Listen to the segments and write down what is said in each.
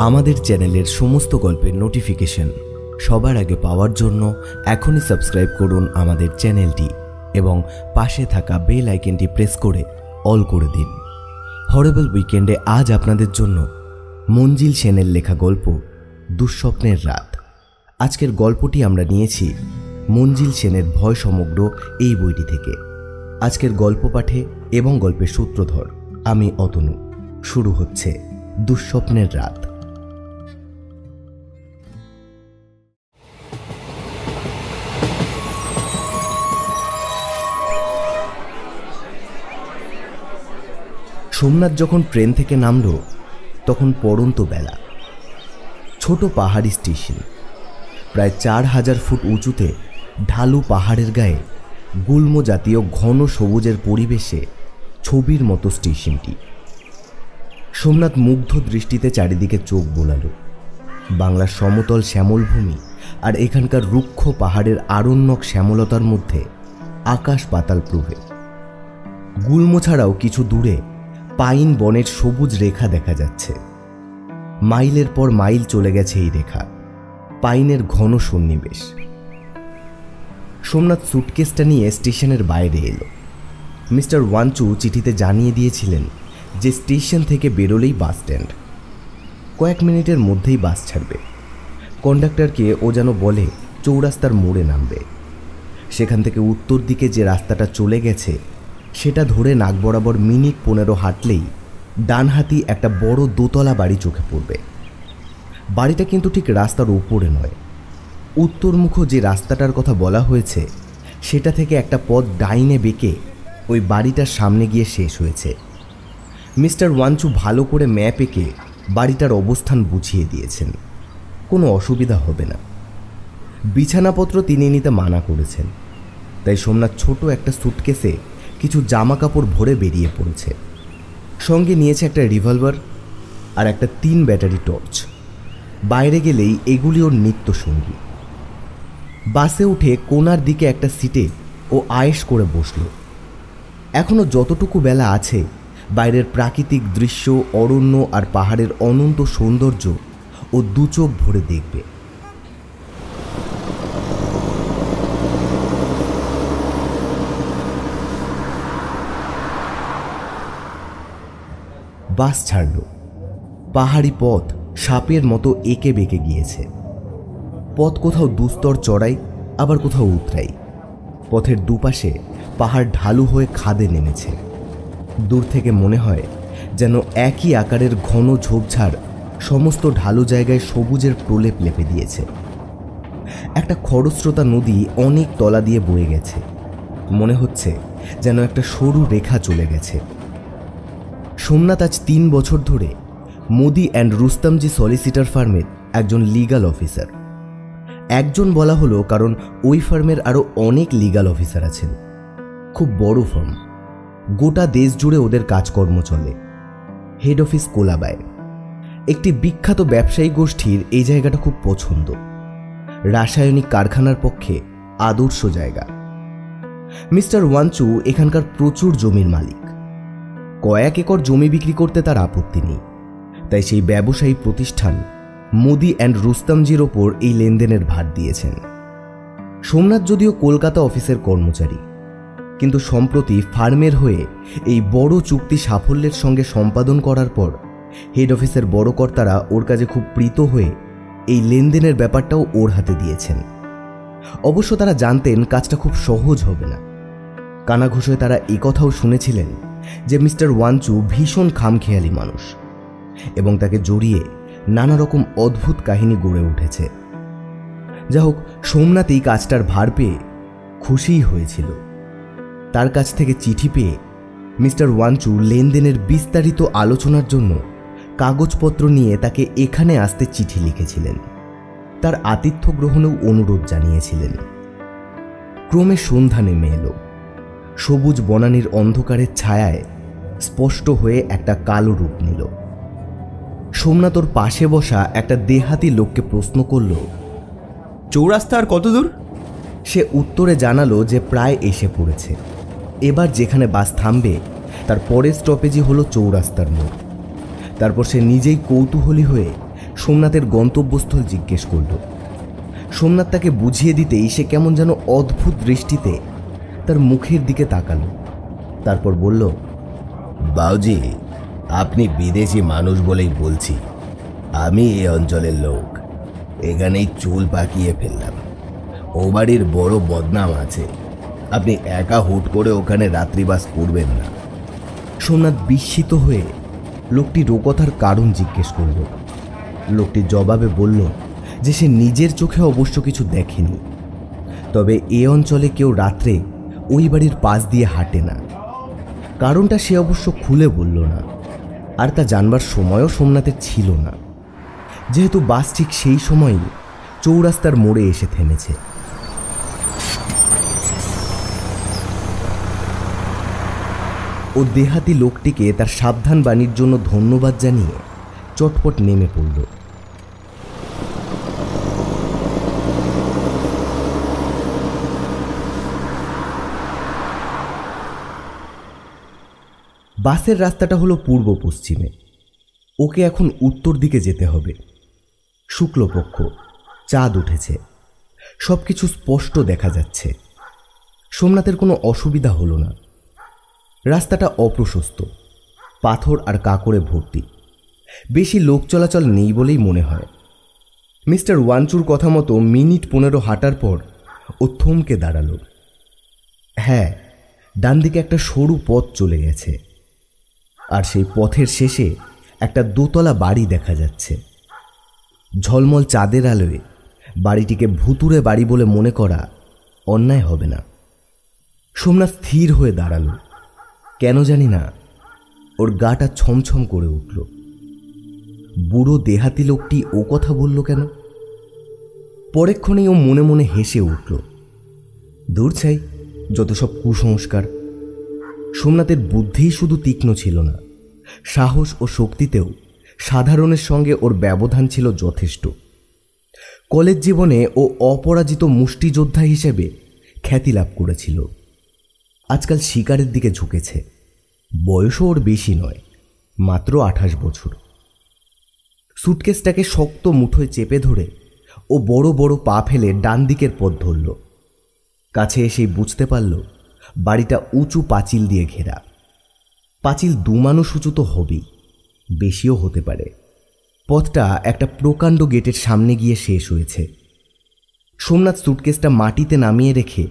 আমাদের চ্যানেলের সমস্ত গল্পের নোটিফিকেশন সবার আগে পাওয়ার জন্য এখনই সাবস্ক্রাইব করুন আমাদের চ্যানেলটি এবং পাশে থাকা বেল আইকনটি প্রেস করে অল করে দিন। হরেবল উইকেন্ডে আজ আপনাদের জন্য মঞ্জিল সেনের লেখা গল্প দুঃস্বপ্নের রাত। আজকের গল্পটি আমরা নিয়েছি মঞ্জিল সেনের ভয় সমগ্র এই বইটি থেকে। আজকের গল্প পাঠে এবং গল্পের সূত্রধর আমি অতনু। শুরু হচ্ছে দুঃস্বপ্নের রাত। সোমনাথ যখন ট্রেন থেকে নামল তখন পড়ন্ত বেলা। ছোট পাহাড়ি স্টেশন, প্রায় 4000 ফুট উঁচুতে ঢালু পাহাড়ের গায়ে গুল্ম জাতীয় ঘন সবুজের পরিবেশে ছবির মতো স্টেশনটি। সোমনাথ মুগ্ধ দৃষ্টিতে চারিদিকে চোখ বোলালো। বাংলার সমতল শ্যামলভূমি আর এখানকার রুক্ষ পাহাড়ের আরণ্যক শ্যামলতার মধ্যে আকাশ পাতাল প্রভেদ। গুল্ম ছাড়াও কিছু দূরে পাইন বনের সবুজ রেখা দেখা যাচ্ছে। মাইলের পর মাইল চলে গেছে এই রেখা, পাইনের ঘন সন্নিবেশ। সোমনাথ সুটকেসটা নিয়ে স্টেশনের বাইরে এলো। মিস্টার ওয়াঞ্চু চিঠিতে জানিয়ে দিয়েছিলেন যে স্টেশন থেকে বেরোলেই বাস স্ট্যান্ড। কয়েক মিনিটের মধ্যেই বাস ছাড়বে। কন্ডাক্টরকে ও যেন বলে চৌরাস্তার মোড়ে নামবে। সেখান থেকে উত্তর দিকে যে রাস্তাটা চলে গেছে সেটা ধরে নাক বরাবর মিনিট 15 হাঁটলেই ডানহাতি একটা বড় দোতলা বাড়ি চোখে পড়বে। বাড়িটা কিন্তু ঠিক রাস্তার উপরে নয়, উত্তরমুখ যে রাস্তাটার কথা বলা হয়েছে সেটা থেকে একটা পথ ডাইনে বেঁকে ওই বাড়িটার সামনে গিয়ে শেষ হয়েছে। মিস্টার ওয়াঞ্চু ভালো করে ম্যাপ এঁকে বাড়িটার অবস্থান বুঝিয়ে দিয়েছেন। কোনো অসুবিধা হবে না। বিছানাপত্র তিনি নিতে মানা করেছেন, তাই সোমনাথ ছোট একটা সুটকেসে কিছু জামা কাপড় ভরে বেরিয়ে পড়েছে। সঙ্গে নিয়েছে একটা রিভলভার আর একটা 3 ব্যাটারি টর্চ। বাইরে গেলেই এগুলি ওর নিত্য সঙ্গী। বাসে উঠে কোনার দিকে একটা সিটে ও আয়েশ করে বসল। এখনো যতটুকু বেলা আছে বাইরের প্রাকৃতিক দৃশ্য, অরণ্য আর পাহাড়ের অনন্ত সৌন্দর্য ও দুচোখ ভরে দেখবে। বাস ছাড়ল। পাহাড়ি পথ সাপের মতো এঁকে বেঁকে গিয়েছে। পথ কোথাও দুস্তর চড়াই, আবার কোথাও উতরাই। পথের দুপাশে পাহাড় ঢালু হয়ে খাদে নেমেছে। দূর থেকে মনে হয় যেন একই আকারের ঘন ঝোপঝাড় সমস্ত ঢালু জায়গায় সবুজের প্রলেপ লেপে দিয়েছে। একটা খরস্রোতা নদী অনেক তলা দিয়ে বয়ে গেছে। মনে হচ্ছে যেন একটা সরু রেখা চলে গেছে। সোমনাথ আজ 3 বছর ধরে মোদি অ্যান্ড রুস্তমজি সলিসিটার ফার্মের একজন লিগাল অফিসার। একজন বলা হলো কারণ ওই ফার্মের আরও অনেক লিগাল অফিসার আছেন। খুব বড় ফার্ম, গোটা দেশ জুড়ে ওদের কাজকর্ম চলে। হেড অফিস কোলাবায়। একটি বিখ্যাত ব্যবসায়ী গোষ্ঠীর এই জায়গাটা খুব পছন্দ। রাসায়নিক কারখানার পক্ষে আদর্শ জায়গা। মিস্টার ওয়াঞ্চু এখানকার প্রচুর জমির মালিক। কয়েক একর জমি বিক্রি করতে তার আপত্তি নেই, তাই সেই ব্যবসায়ী প্রতিষ্ঠান মোদি অ্যান্ড রুস্তমজির ওপর এই লেনদেনের ভার দিয়েছেন। সোমনাথ যদিও কলকাতা অফিসের কর্মচারী, কিন্তু সম্প্রতি ফার্মের হয়ে এই বড় চুক্তি সাফল্যের সঙ্গে সম্পাদন করার পর হেড অফিসের বড় কর্তারা ওর কাজে খুব প্রীত হয়ে এই লেনদেনের ব্যাপারটাও ওর হাতে দিয়েছেন। অবশ্য তারা জানতেন কাজটা খুব সহজ হবে না। কানাঘুষোয় তারা একথাও শুনেছিলেন যে মিস্টার ওয়াঞ্চু ভীষণ খামখেয়ালি মানুষ এবং তাকে জড়িয়ে নানা রকম অদ্ভুত কাহিনী গড়ে উঠেছে। যা হোক, সোমনাথ এই কাজটার ভার পেয়ে খুশিই হয়েছিল। তার কাছ থেকে চিঠি পেয়ে মিস্টার ওয়াঞ্চু লেনদেনের বিস্তারিত আলোচনার জন্য কাগজপত্র নিয়ে তাকে এখানে আসতে চিঠি লিখেছিলেন। তার আতিথ্য গ্রহণেও অনুরোধ জানিয়েছিলেন। ক্রমে সন্ধ্যা নেমে এলো। সবুজ বনানীর অন্ধকারের ছায়ায় স্পষ্ট হয়ে একটা কালো রূপ নিল। সোমনাথ ওর পাশে বসা একটা দেহাতি লোককে প্রশ্ন করল, চৌরাস্তা আর কত দূর? সে উত্তরে জানালো যে প্রায় এসে পড়েছে। এবার যেখানে বাস থামবে তার পরের স্টপেজই হলো চৌরাস্তার মোড়। তারপর সে নিজেই কৌতূহলী হয়ে সোমনাথের গন্তব্যস্থল জিজ্ঞেস করল। সোমনাথ তাকে বুঝিয়ে দিতেই সে কেমন যেন অদ্ভুত দৃষ্টিতে তার মুখের দিকে তাকালো। তারপর বলল, বাউজি, আপনি বিদেশি মানুষ বলেই বলছি। আমি এই অঞ্চলের লোক, এখানেই চুল পাকিয়ে ফেললাম। ও বাড়ির বড় বদনাম আছে, আপনি একা হুট করে ওখানে রাত্রিবাস করবেন না। সোমনাথ বিস্মিত হয়ে লোকটির ও কথার কারণ জিজ্ঞেস করল। লোকটি জবাবে বলল যে সে নিজের চোখে অবশ্য কিছু দেখেনি, তবে এ অঞ্চলে কেউ রাত্রে ওই বাড়ির পাশ দিয়ে হাঁটে না। কারণটা সে অবশ্য খুলে বলল না, আর তা জানবার সময়ও সোমনাথের ছিল না, যেহেতু বাস ঠিক সেই সময়ই চৌরাস্তার মোড়ে এসে থেমেছে। ও দেহাতি লোকটিকে তার সাবধান বাণীর জন্য ধন্যবাদ জানিয়ে চটপট নেমে পড়ল। বাসের রাস্তাটা হলো পূর্ব পশ্চিমে। ওকে এখন উত্তর দিকে যেতে হবে। শুক্লপক্ষ, চাঁদ উঠেছে, সবকিছু স্পষ্ট দেখা যাচ্ছে। সোমনাথের কোনো অসুবিধা হলো না। রাস্তাটা অপ্রশস্ত, পাথর আর কাঁকড়ে ভর্তি। বেশি লোক চলাচল নেই বলেই মনে হয়। মিস্টার ওয়ানচুর কথা মতো মিনিট 15 হাঁটার পর ও থমকে দাঁড়ালো। হ্যাঁ, ডান দিকে একটা সরু পথ চলে গেছে, আর সেই পথের শেষে একটা দোতলা বাড়ি দেখা যাচ্ছে। ঝলমল চাঁদের আলোয় বাড়িটিকে ভুতুড়ে বাড়ি বলে মনে করা অন্যায় হবে না। সোমনাথ স্থির হয়ে দাঁড়ালো। কেন জানি না ওর গাটা ছমছম করে উঠল। বুড়ো দেহাতি লোকটি ও কথা বলল কেন? পরেক্ষণেই ও মনে মনে হেসে উঠল। দূর চাই যত সব কুসংস্কার। সোমনাথের বুদ্ধিই শুধু তীক্ষ্ণ ছিল না, সাহস ও শক্তিতেও সাধারণের সঙ্গে ওর ব্যবধান ছিল যথেষ্ট। কলেজ জীবনে ও অপরাজিত মুষ্টিযোদ্ধা হিসেবে খ্যাতি লাভ করেছিল। আজকাল শিকারের দিকে ঝুঁকেছে। বয়সও ওর বেশি নয়, মাত্র 28 বছর। সুটকেসটাকে শক্ত মুঠোয় চেপে ধরে ও বড় বড় পা ফেলে ডান দিকের পথ ধরল। কাছে এসেই বুঝতে পারল বাড়িটা উঁচু পাঁচিল দিয়ে ঘেরা। পাঁচিল 2 মানুষ উঁচু তো হবেই, বেশিও হতে পারে। পথটা একটা প্রকাণ্ড গেটের সামনে গিয়ে শেষ হয়েছে। সোমনাথ সুটকেসটা মাটিতে নামিয়ে রেখে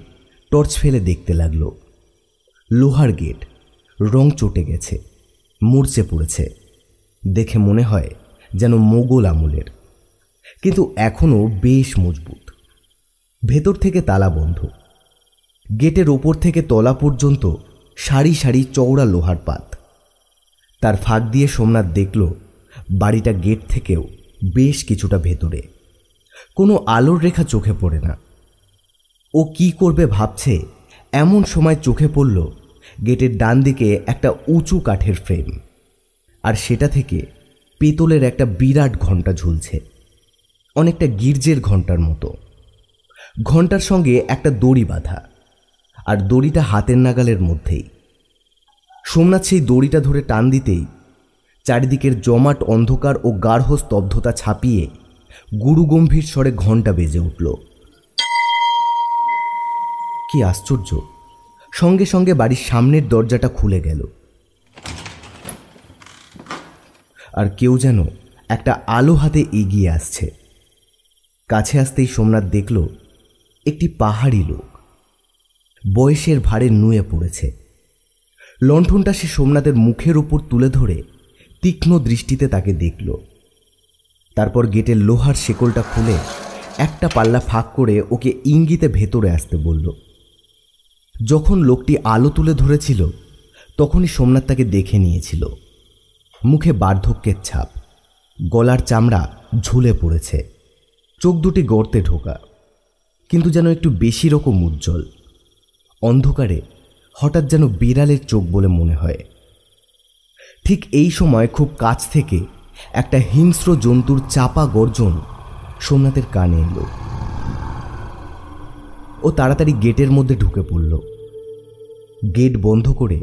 টর্চ ফেলে দেখতে লাগল। লোহার গেট, রং চটে গেছে, মূর্ছে পড়েছে। দেখে মনে হয় যেন মোগল আমলের, কিন্তু এখনও বেশ মজবুত। ভেতর থেকে তালা বন্ধ। গেটের ওপর থেকে তলা পর্যন্ত সারি সারি চওড়া লোহার পাত। তার ফাঁক দিয়ে সোমনাথ দেখল বাড়িটা গেট থেকেও বেশ কিছুটা ভেতরে। কোনো আলোর রেখা চোখে পড়ে না। ও কি করবে ভাবছে, এমন সময় চোখে পড়ল গেটের ডান দিকে একটা উঁচু কাঠের ফ্রেম, আর সেটা থেকে পেতলের একটা বিরাট ঘণ্টা ঝুলছে, অনেকটা গির্জের ঘণ্টার মতো। ঘণ্টার সঙ্গে একটা দড়ি বাঁধা, আর দড়িটা হাতের নাগালের মধ্যেই। সোমনাথ সেই দড়িটা ধরে টান দিতেই চারিদিকের জমাট অন্ধকার ও গাঢ় স্তব্ধতা ছাপিয়ে গুরুগম্ভীর স্বরে ঘণ্টা বেজে উঠল। কি আশ্চর্য! সঙ্গে সঙ্গে বাড়ির সামনের দরজাটা খুলে গেল, আর কেউ যেন একটা আলো হাতে এগিয়ে আসছে। কাছে আসতেই সোমনাথ দেখল একটি পাহাড়ি লোক বয়সের ভারে নুয়ে পড়েছে। লণ্ঠনটা সে সোমনাথের মুখের উপর তুলে ধরে তীক্ষ্ণ দৃষ্টিতে তাকে দেখল। তারপর গেটের লোহার শেকলটা খুলে একটা পাল্লা ফাঁক করে ওকে ইঙ্গিতে ভেতরে আসতে বলল। যখন লোকটি আলো তুলে ধরেছিল তখনই সোমনাথ তাকে দেখে নিয়েছিল। মুখে বার্ধক্যের ছাপ, গলার চামড়া ঝুলে পড়েছে, চোখ দুটি গর্তে ঢোকা, কিন্তু যেন একটু বেশি রকম উজ্জ্বল। অন্ধকারে হঠাৎ যেন বিড়ালের চোখ বলে মনে হয়। ঠিক এই সময় খুব কাছ থেকে একটা হিংস্র জন্তুর চাপা গর্জন সোমনাথের কানে এলো। ও তাড়াতাড়ি গেটের মধ্যে ঢুকে পড়ল। গেট বন্ধ করে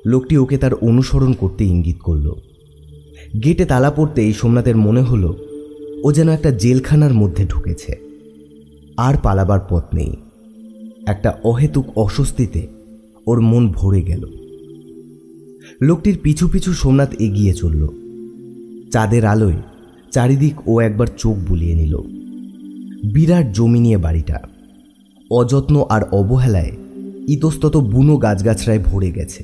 লোকটি ওকে তার অনুসরণ করতে ইঙ্গিত করল। গেটে তালা পড়তেই সোমনাথের মনে হলো ও যেন একটা জেলখানার মধ্যে ঢুকেছে, আর পালাবার পথ নেই। একটা অহেতুক অস্বস্তিতে ওর মন ভরে গেল। লোকটির পিছু পিছু সোমনাথ এগিয়ে চলল। চাঁদের আলোয় চারিদিক ও একবার চোখ বুলিয়ে নিল। বিরাট জমি নিয়ে বাড়িটা, অযত্ন আর অবহেলায় ইতস্তত বুনো গাছগাছড়ায় ভরে গেছে।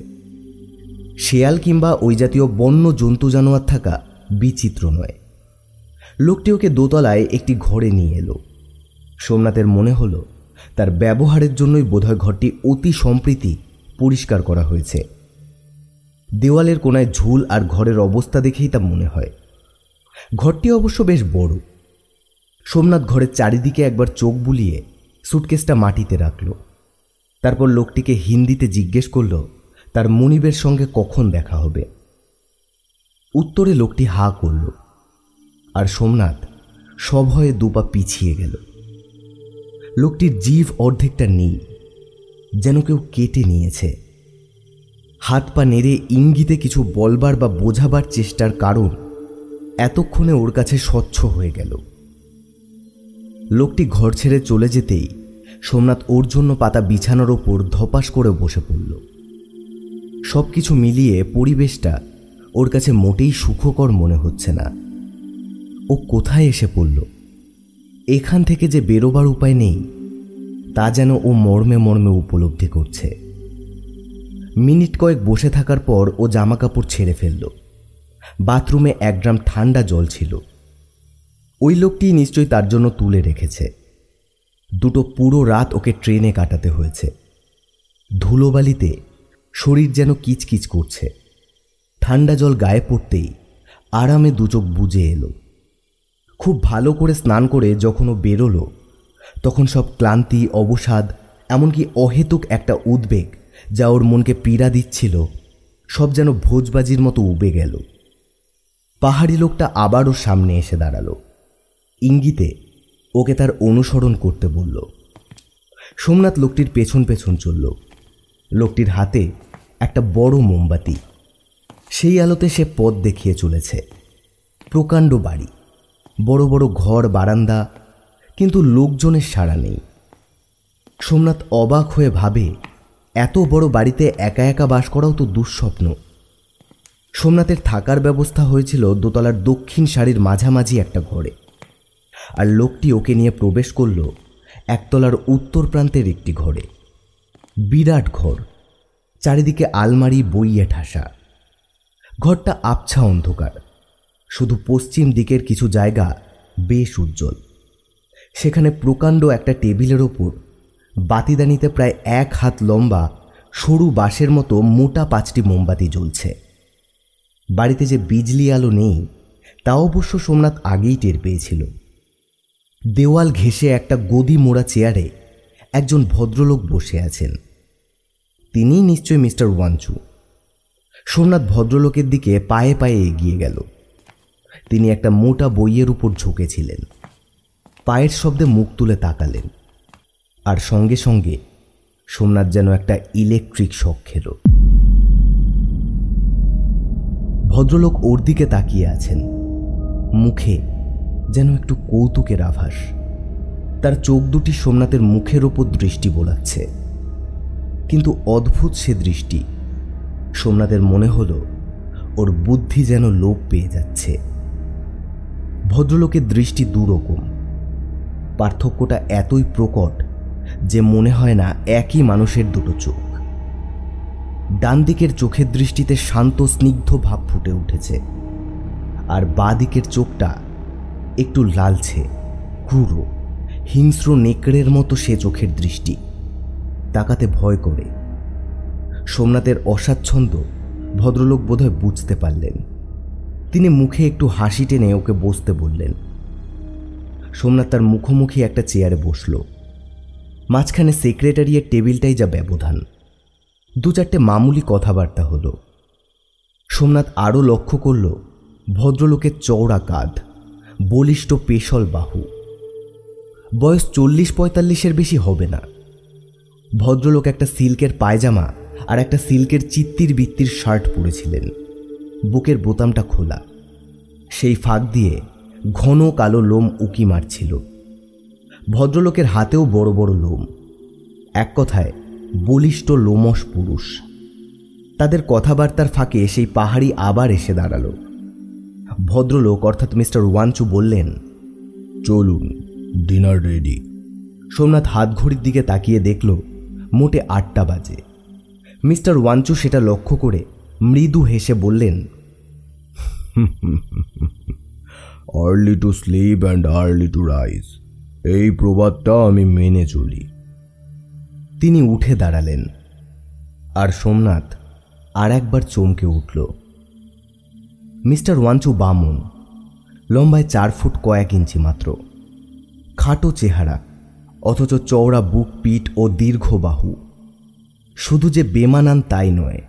শেয়াল কিংবা ওই জাতীয় বন্য জন্তু জানোয়ার থাকা বিচিত্র নয়। লোকটি ওকে দোতলায় একটি ঘরে নিয়ে এলো। সোমনাথের মনে হলো তার ব্যবহারের জন্যই বোধহয় ঘরটি অতি সম্প্রীতি পরিষ্কার করা হয়েছে। দেওয়ালের কোনায় ঝুল আর ঘরের অবস্থা দেখেই তা মনে হয়। ঘরটি অবশ্য বেশ বড়। সোমনাথ ঘরের চারিদিকে একবার চোখ বুলিয়ে সুটকেসটা মাটিতে রাখল। তারপর লোকটিকে হিন্দিতে জিজ্ঞেস করল তার মনিবের সঙ্গে কখন দেখা হবে। উত্তরে লোকটি হা করল, আর সোমনাথ সভয়ে দুপা পিছিয়ে গেল। লোকটির জিভ অর্ধেকটা নেই, যেন কেউ কেটে নিয়েছে। হাত পা নেড়ে ইঙ্গিতে কিছু বলবার বা বোঝাবার চেষ্টার কারণ এতক্ষণে ওর কাছে স্বচ্ছ হয়ে গেল। লোকটি ঘর ছেড়ে চলে যেতেই সোমনাথ ওর জন্য পাতা বিছানোর ওপর ধপাস করে বসে পড়ল। সব কিছু মিলিয়ে পরিবেশটা ওর কাছে মোটেই সুখকর মনে হচ্ছে না। ও কোথায় এসে পড়ল? এখান থেকে যে বেরোবার উপায় নেই তা যেন ও মর্মে মর্মে উপলব্ধি করছে। মিনিট কয়েক বসে থাকার পর ও জামা কাপড় ছেড়ে ফেলল। বাথরুমে 1 ড্রাম ঠান্ডা জল ছিল। ওই লোকটি নিশ্চয়ই তার জন্য তুলে রেখেছে। দুটো পুরো রাত ওকে ট্রেনে কাটাতে হয়েছে। ধুলোবালিতে শরীর যেন কিচকিচ করছে। ঠান্ডা জল গায়ে পড়তেই আরামে দুচোখ বুজে এলো। খুব ভালো করে স্নান করে যখন ও বেরোলো তখন সব ক্লান্তি, অবসাদ, এমনকি অহেতুক একটা উদ্বেগ যা ওর মনকে পীড়া দিচ্ছিল, সব যেন ভোজবাজির মতো উবে গেল। পাহাড়ি লোকটা আবারও সামনে এসে দাঁড়ালো। ইঙ্গিতে ওকে তার অনুসরণ করতে বলল। সোমনাথ লোকটির পেছন পেছন চলল। লোকটির হাতে একটা বড় মোমবাতি। সেই আলোতে সে পথ দেখিয়ে চলেছে। প্রকাণ্ড বাড়ি, বড় বড় ঘর, বারান্দা, কিন্তু লোকজনের সাড়া নেই। সোমনাথ অবাক হয়ে ভাবে, এত বড় বাড়িতে একা একা বাস করাও তো দুঃস্বপ্ন। সোমনাথের থাকার ব্যবস্থা হয়েছিল দোতলার দক্ষিণ সারির মাঝামাঝি একটা ঘরে, আর লোকটি ওকে নিয়ে প্রবেশ করল একতলার উত্তর প্রান্তের একটি ঘরে। বিরাট ঘর, চারিদিকে আলমারি, বইয়ে ঠাসা। ঘরটা আবছা অন্ধকার, শুধু পশ্চিম দিকের কিছু জায়গা বেশ উজ্জ্বল। সেখানে প্রকাণ্ড একটা টেবিলের ওপর বাতিদানিতে প্রায় 1 হাত লম্বা সরু বাঁশের মতো মোটা 5টি মোমবাতি জ্বলছে। বাড়িতে যে বিজলি আলো নেই তা অবশ্য সোমনাথ আগেই টের পেয়েছিল। দেওয়াল ঘেঁষে একটা গদি মোড়া চেয়ারে একজন ভদ্রলোক বসে আছেন। তিনিই নিশ্চয়ই মিস্টার ওয়াঞ্চু। সোমনাথ ভদ্রলোকের দিকে পায়ে পায়ে এগিয়ে গেল। তিনি একটা মোটা বইয়ের উপর ঝুঁকেছিলেন। পায়ের শব্দে মুখ তুলে তাকালেন, আর সঙ্গে সঙ্গে সোমনাথ যেন একটা ইলেকট্রিক শক খেল। ভদ্রলোক ওর দিকে তাকিয়ে আছেন, মুখে যেন একটু কৌতুকের আভাস। তার চোখ দুটি সোমনাথের মুখের ওপর দৃষ্টি বোলাচ্ছে, কিন্তু অদ্ভুত সে দৃষ্টি। সোমনাথের মনে হলো ওর বুদ্ধি যেন লোপ পেয়ে যাচ্ছে। ভদ্রলোকের দৃষ্টি দুরকম। পার্থক্যটা এতই প্রকট যে মনে হয় না একই মানুষের দুটো চোখ। ডান দিকের চোখের দৃষ্টিতে শান্ত স্নিগ্ধ ভাব ফুটে উঠেছে, আর বাঁ দিকের চোখটা একটু লালচে, ক্রূর, হিংস্র নেকড়ের মতো সে চোখের দৃষ্টি। তাকাতে ভয় করে। সোমনাথের অস্বাচ্ছন্দ্য ভদ্রলোক বোধহয় বুঝতে পারলেন। তিনি মুখে একটু হাসি টেনে ওকে বসতে বললেন। সোমনাথ তার মুখোমুখি একটা চেয়ারে বসল। মাঝখানে সেক্রেটারিয়ের টেবিলটাই যা ব্যবধান। 2-4টে মামুলি কথাবার্তা হলো। সোমনাথ আরও লক্ষ্য করল ভদ্রলোকের চওড়া কাঁধ, বলিষ্ঠ পেশল বাহু। বয়স 40-45-এর বেশি হবে না। ভদ্রলোক একটা সিল্কের পায়জামা আর একটা সিল্কের চিত্তির বিত্তির শার্ট পরেছিলেন। বুকের বোতামটা খোলা। সেই ফাঁক দিয়ে ঘন কালো লোম উকি মারছিল। ভদ্রলোকের হাতেও বড় বড় লোম, এক কথায় বলিষ্ঠ লোমশ পুরুষ। তাদের কথাবার্তার ফাঁকে সেই পাহাড়ি আবার এসে দাঁড়ালো। ভদ্রলোক অর্থাৎ মিস্টার ওয়াঞ্চু বললেন, চলুন, ডিনার রেডি। সোমনাথ হাত ঘড়ির দিকে তাকিয়ে দেখল মোটে 8টা বাজে। মিস্টার ওয়াঞ্চু সেটা লক্ষ্য করে মৃদু হেসে বললেন, early to sleep and early to rise, এই প্রবাদটা আমি মেনে চলি। তিনি উঠে দাঁড়ালেন, আর সোমনাথ আর একবার চমকে উঠল। মিস্টার ওয়াঞ্চু বামন, লম্বায় 4 ফুট কয়েক ইঞ্চি মাত্র, খাটো চেহারা, অথচ চওড়া বুক, পিঠ ও দীর্ঘ বাহু। শুধু যে বেমানান তাই নয়,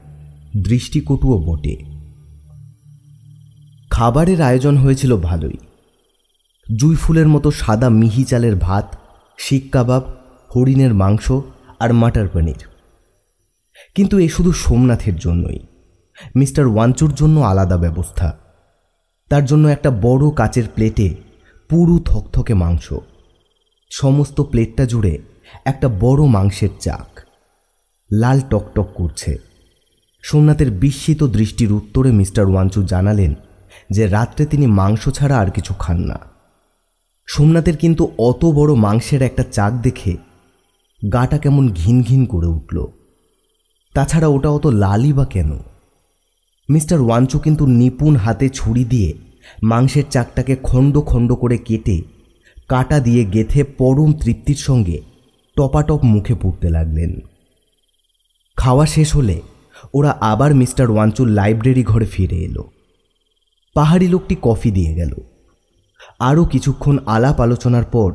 দৃষ্টিকটুও বটে। খাবারের আয়োজন হয়েছিল ভালোই। জুই ফুলের মতো সাদা মিহি চালের ভাত, শিক কাবাব, হরিণের মাংস আর মাটার পনির। কিন্তু এ শুধু সোমনাথের জন্যই। মিস্টার ওয়াঞ্চুর জন্য আলাদা ব্যবস্থা। তার জন্য একটা বড় কাচের প্লেটে পুরু থকথকে মাংস, সমস্ত প্লেটটা জুড়ে একটা বড় মাংসের চাক, লাল টকটক করছে। সোমনাথের বিস্মিত দৃষ্টির উত্তরে মিস্টার ওয়াঞ্চু জানালেন যে রাত্রে তিনি মাংস ছাড়া আর কিছু খান না। সোমনাথের কিন্তু অত বড় মাংসের একটা চাক দেখে গাটা কেমন ঘিন ঘিন করে উঠল। তাছাড়া ওটা অত লালই বা কেন? মিস্টার ওয়াঞ্চু কিন্তু নিপুণ হাতে ছুরি দিয়ে মাংসের চাকটাকে খণ্ড খণ্ড করে কেটে কাটা দিয়ে গেথে পরম তৃপ্তির সঙ্গে টপাটপ মুখে পুড়তে লাগলেন। খাওয়া শেষ হলে ওরা আবার মিস্টার ওয়াঞ্চুর লাইব্রেরি ঘরে ফিরে এলো। পাহাড়ি লোকটি কফি দিয়ে গেল। আরও কিছুক্ষণ আলাপ আলোচনার পর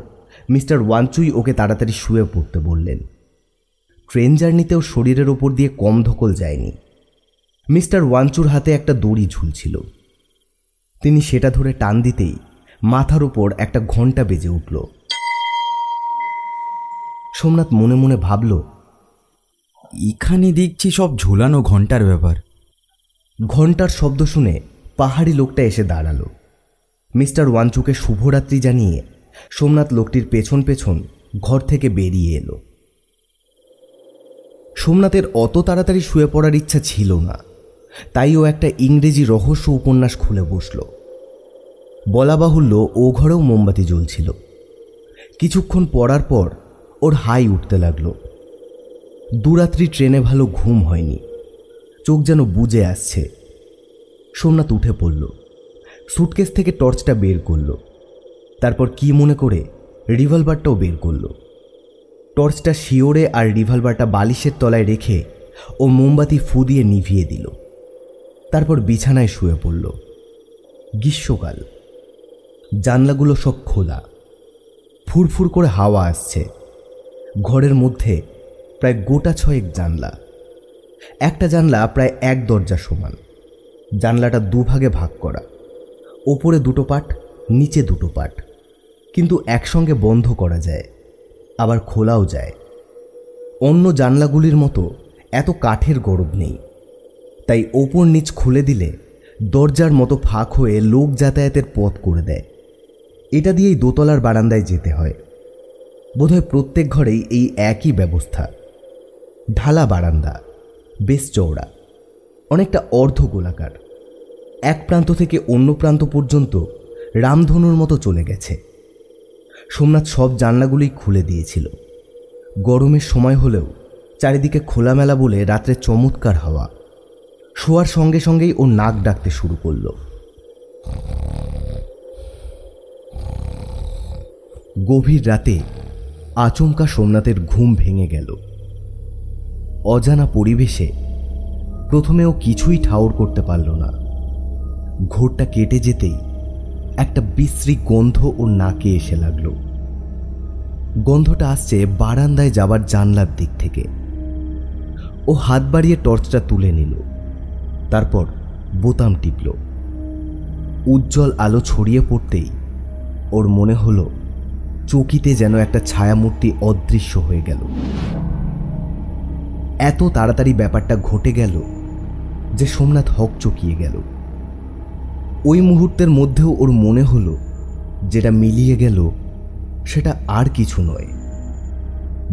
মিস্টার ওয়াঞ্চুই ওকে তাড়াতাড়ি শুয়ে পড়তে বললেন। ট্রেন জার্নিতেও শরীরের ওপর দিয়ে কম ধকল যায়নি। মিস্টার ওয়াঞ্চুর হাতে একটা দড়ি ঝুলছিল। তিনি সেটা ধরে টান দিতেই মাথার ওপর একটা ঘণ্টা বেজে উঠল। সোমনাথ মনে মনে ভাবল, এখানে দেখছি সব ঝুলানো ঘন্টার ব্যাপার। ঘণ্টার শব্দ শুনে পাহাড়ি লোকটা এসে দাঁড়ালো। মিস্টার ওয়াঞ্চুকে শুভরাত্রি জানিয়ে সোমনাথ লোকটির পেছন পেছন ঘর থেকে বেরিয়ে এলো। সোমনাথের অত তাড়াতাড়ি শুয়ে পড়ার ইচ্ছা ছিল না, তাই ও একটা ইংরেজি রহস্য উপন্যাস খুলে বসল। বলা বাহুল্য ও ঘরেও মোমবাতি জ্বলছিল। কিছুক্ষণ পড়ার পর ওর হাই উঠতে লাগলো। দুরাত্রি ট্রেনে ভালো ঘুম হয়নি, চোখ যেন বুজে আসছে। সোমনাথ উঠে পড়ল, সুটকেস থেকে টর্চটা বের করল, তারপর কি মনে করে রিভলভারটাও বের করল। টর্চটা শিওরে আর রিভলভারটা বালিশের তলায় রেখে ও মোমবাতি ফু দিয়ে নিভিয়ে দিল। তারপর বিছানায় শুয়ে পড়ল। গ্রীষ্মকাল, জানলাগুলো সব খোলা, ফুরফুর করে হাওয়া আসছে। ঘরের মধ্যে প্রায় গোটা 6 জানলা। একটা জানলা প্রায় 1 দরজা সমান। জানলাটা দুভাগে ভাগ করা, ওপরে 2টো পাট, নিচে 2টো পাট, কিন্তু একসঙ্গে বন্ধ করা যায়, আবার খোলাও যায়। অন্য জানলাগুলির মতো এত কাঠের গরদ নেই, তাই ওপর নিচ খুলে দিলে দরজার মতো ফাঁক হয়ে লোক যাতায়াতের পথ করে দেয়। এটা দিয়েই দোতলার বারান্দায় যেতে হয়। বোধহয় প্রত্যেক ঘরেই এই একই ব্যবস্থা। ঢালা বারান্দা, বেশ চওড়া, অনেকটা অর্ধ গোলাকার। এক প্রান্ত থেকে অন্য প্রান্ত পর্যন্ত রামধনুর মতো চলে গেছে। সোমনাথ সব জানলাগুলোই খুলে দিয়েছিল। গরমের সময় হলেও চারিদিকে খোলামেলা বলে রাত্রে চমৎকার হাওয়া। শোয়ার সঙ্গে সঙ্গেই ও নাক ডাকতে শুরু করল। গভীর রাতে আচমকা সোমনাথের ঘুম ভেঙে গেল। অজানা পরিবেশে প্রথমে ও কিছুই ঠাউর করতে পারল না। ঘোরটা কেটে যেতেই একটা বিশ্রী গন্ধ ওর নাকে এসে লাগলো। গন্ধটা আসছে বারান্দায় যাবার জানলার দিক থেকে। ও হাত বাড়িয়ে টর্চটা তুলে নিল, তারপর বোতাম টিপল। উজ্জ্বল আলো ছড়িয়ে পড়তেই ওর মনে হলো চকিতে যেন একটা ছায়ামূর্তি অদৃশ্য হয়ে গেল। এত তাড়াতাড়ি ব্যাপারটা ঘটে গেল যে সোমনাথ হকচকিয়ে গেল। ওই মুহূর্তের মধ্যেও ওর মনে হলো যেটা মিলিয়ে গেল সেটা আর কিছু নয়,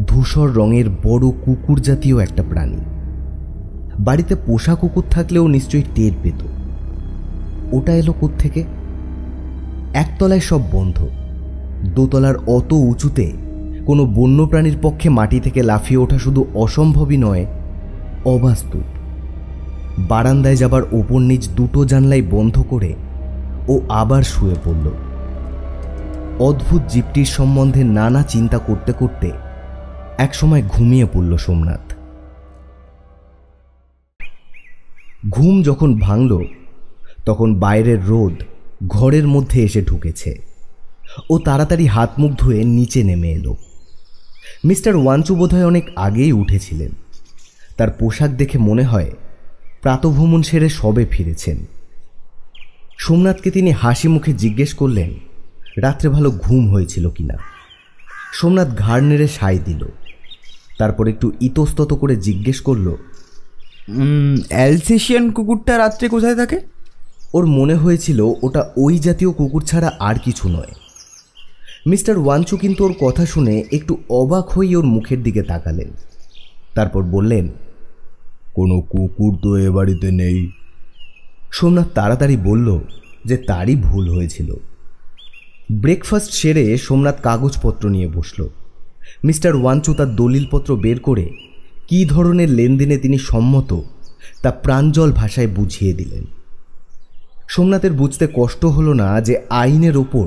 ধূসর রঙের বড় কুকুর জাতীয় একটা প্রাণী। বাড়িতে পোষা কুকুর থাকলেও নিশ্চয়ই টের পেত। ওটা এলো কোত্থেকে? একতলায় সব বন্ধ, দোতলার অত উঁচুতে কোনো বন্যপ্রাণীর পক্ষে মাটি থেকে লাফিয়ে ওঠা শুধু অসম্ভবই নয়, অবাস্তব। বারান্দায় যাবার ওপর নিচ দুটো জানলাই বন্ধ করে ও আবার শুয়ে পড়ল। অদ্ভুত জীবটির সম্বন্ধে নানা চিন্তা করতে করতে একসময় ঘুমিয়ে পড়ল সোমনাথ। ঘুম যখন ভাঙল তখন বাইরের রোদ ঘরের মধ্যে এসে ঢুকেছে। ও তাড়াতাড়ি হাত মুখ ধুয়ে নিচে নেমে এলো। মিস্টার ওয়াঞ্চু বোধহয় অনেক আগেই উঠেছিলেন। তার পোশাক দেখে মনে হয় প্রাতভ্রমণ সেরে সবে ফিরেছেন। সোমনাথকে তিনি হাসি মুখে জিজ্ঞেস করলেন রাত্রে ভালো ঘুম হয়েছিল কিনা। সোমনাথ ঘাড় নেড়ে সায় দিল। তারপর একটু ইতস্তত করে জিজ্ঞেস করল, অ্যালসেশিয়ান কুকুরটা রাত্রে কোথায় থাকে? ওর মনে হয়েছিল ওটা ওই জাতীয় কুকুর ছাড়া আর কিছু নয়। মিস্টার ওয়াঞ্চু কিন্তু ওর কথা শুনে একটু অবাক হয়ে ওর মুখের দিকে তাকালেন। তারপর বললেন, কোনো কুকুর তো এ বাড়িতে নেই। সোমনাথ তাড়াতাড়ি বলল যে তারই ভুল হয়েছিল। ব্রেকফাস্ট সেরে সোমনাথ কাগজপত্র নিয়ে বসল। মিস্টার ওয়াঞ্চু তার দলিলপত্র বের করে কী ধরনের লেনদেনে তিনি সম্মত তা প্রাঞ্জল ভাষায় বুঝিয়ে দিলেন। সোমনাথের বুঝতে কষ্ট হলো না যে আইনের ওপর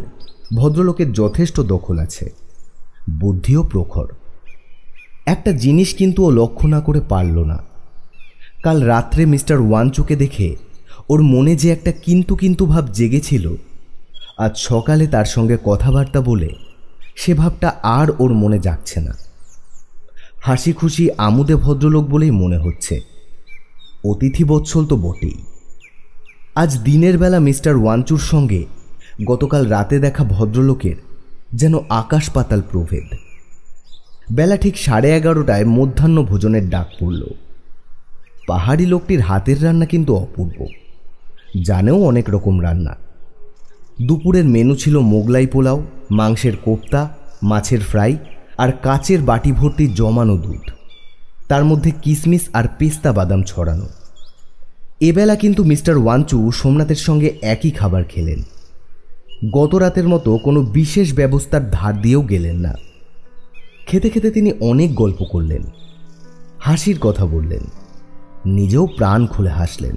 ভদ্রলোকের যথেষ্ট দখল আছে, বুদ্ধিও প্রখর। একটা জিনিস কিন্তু ও লক্ষ্য না করে পারল না। কাল রাত্রে মিস্টার ওয়াঞ্চুকে দেখে ওর মনে যে একটা কিন্তু কিন্তু ভাব জেগেছিল, আজ সকালে তার সঙ্গে কথাবার্তা বলে সে ভাবটা আর ওর মনে জাগছে না। হাসি খুশি আমোদে ভদ্রলোক বলেই মনে হচ্ছে। অতিথি বৎসল তো বটেই। আজ দিনের বেলা মিস্টার ওয়াঞ্চুর সঙ্গে গতকাল রাতে দেখা ভদ্রলোকের যেন আকাশ পাতাল প্রভেদ। বেলা ঠিক 11:30টায় মধ্যাহ্ন ভোজনের ডাক পড়ল। পাহাড়ি লোকটির হাতের রান্না কিন্তু অপূর্ব, জানেও অনেক রকম রান্না। দুপুরের মেনু ছিল মোগলাই পোলাও, মাংসের কোপ্তা, মাছের ফ্রাই আর কাচের বাটি ভর্তি জমানো দুধ, তার মধ্যে কিশমিশ আর পেস্তা বাদাম ছড়ানো। এবেলা কিন্তু মিস্টার ওয়াঞ্চু সোমনাথের সঙ্গে একই খাবার খেলেন। গত রাতের মতো কোনো বিশেষ ব্যবস্থার ধার দিয়েও গেলেন না। খেতে খেতে তিনি অনেক গল্প করলেন, হাসির কথা বললেন, নিজেও প্রাণ খুলে হাসলেন।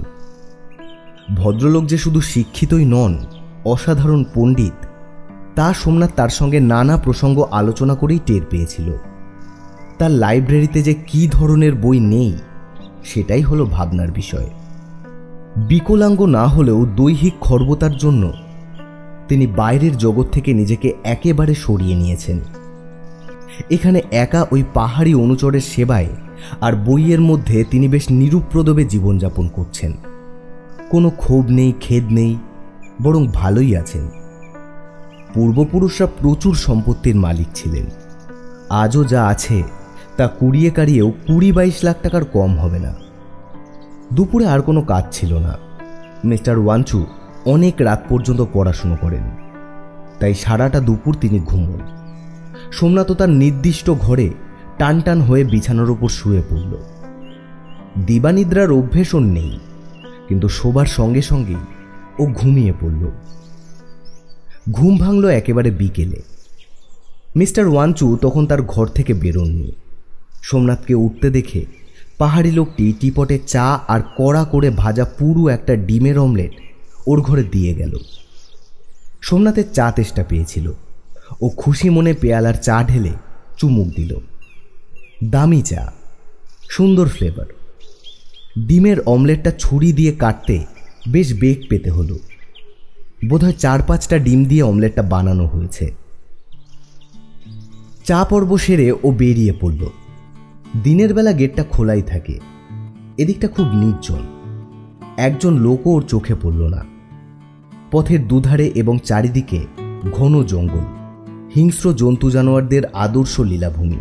ভদ্রলোক যে শুধু শিক্ষিতই নন, অসাধারণ পণ্ডিত, তা সোমনাথ তার সঙ্গে নানা প্রসঙ্গ আলোচনা করেই টের পেয়েছিল। তার লাইব্রেরিতে যে কী ধরনের বই নেই সেটাই হলো ভাবনার বিষয়। বিকলাঙ্গ না হলেও দৈহিক খর্বতার জন্য তিনি বাইরের জগৎ থেকে নিজেকে একেবারে সরিয়ে নিয়েছেন। এখানে একা ওই পাহাড়ি অনুচরের সেবায় আর বইয়ের মধ্যে তিনি বেশ নিরুপদ্রবে জীবনযাপন করছেন। কোনো ক্ষোভ নেই, খেদ নেই, বরং ভালোই আছেন। পূর্বপুরুষরা প্রচুর সম্পত্তির মালিক ছিলেন। আজও যা আছে তা কুড়িয়ে কাড়িয়েও 20-22 লাখ টাকার কম হবে না। দুপুরে আর কোনো কাজ ছিল না। মিস্টার ওয়াঞ্চু অনেক রাত পর্যন্ত পড়াশুনো করেন, তাই সারাটা দুপুর তিনি ঘুমোন। সোমনাথ তার নির্দিষ্ট ঘরে টান টান হয়ে বিছানার ওপর শুয়ে পড়ল। দিবানিদ্রার অভ্যেস ওর নেই, কিন্তু শোবার সঙ্গে সঙ্গেই ও ঘুমিয়ে পড়ল। ঘুম ভাঙল একেবারে বিকেলে। মিস্টার ওয়াঞ্চু তখন তার ঘর থেকে বেরোননি। সোমনাথকে উঠতে দেখে পাহাড়ি লোকটি টিপটে চা আর কড়া করে ভাজা পুরো একটা ডিমের অমলেট ওর ঘরে দিয়ে গেল। সোমনাথের চা তেষ্টা পেয়েছিল। ও খুশি মনে পেয়ালার চা ঢেলে চুমুক দিল। দামি চা, সুন্দর ফ্লেভার। ডিমের অমলেটটা ছুরি দিয়ে কাটতে বেশ বেগ পেতে হলো। বোধহয় 4-5টা ডিম দিয়ে অমলেটটা বানানো হয়েছে। চা পর্ব সেরে ও বেরিয়ে পড়ল। দিনের বেলা গেটটা খোলাই থাকে। এদিকটা খুব নির্জন। একজন লোকও ওর চোখে পড়ল না। পথের দুধারে এবং চারিদিকে ঘন জঙ্গল, হিংস্র জন্তু জানোয়ারদের আদর্শ লীলাভূমি।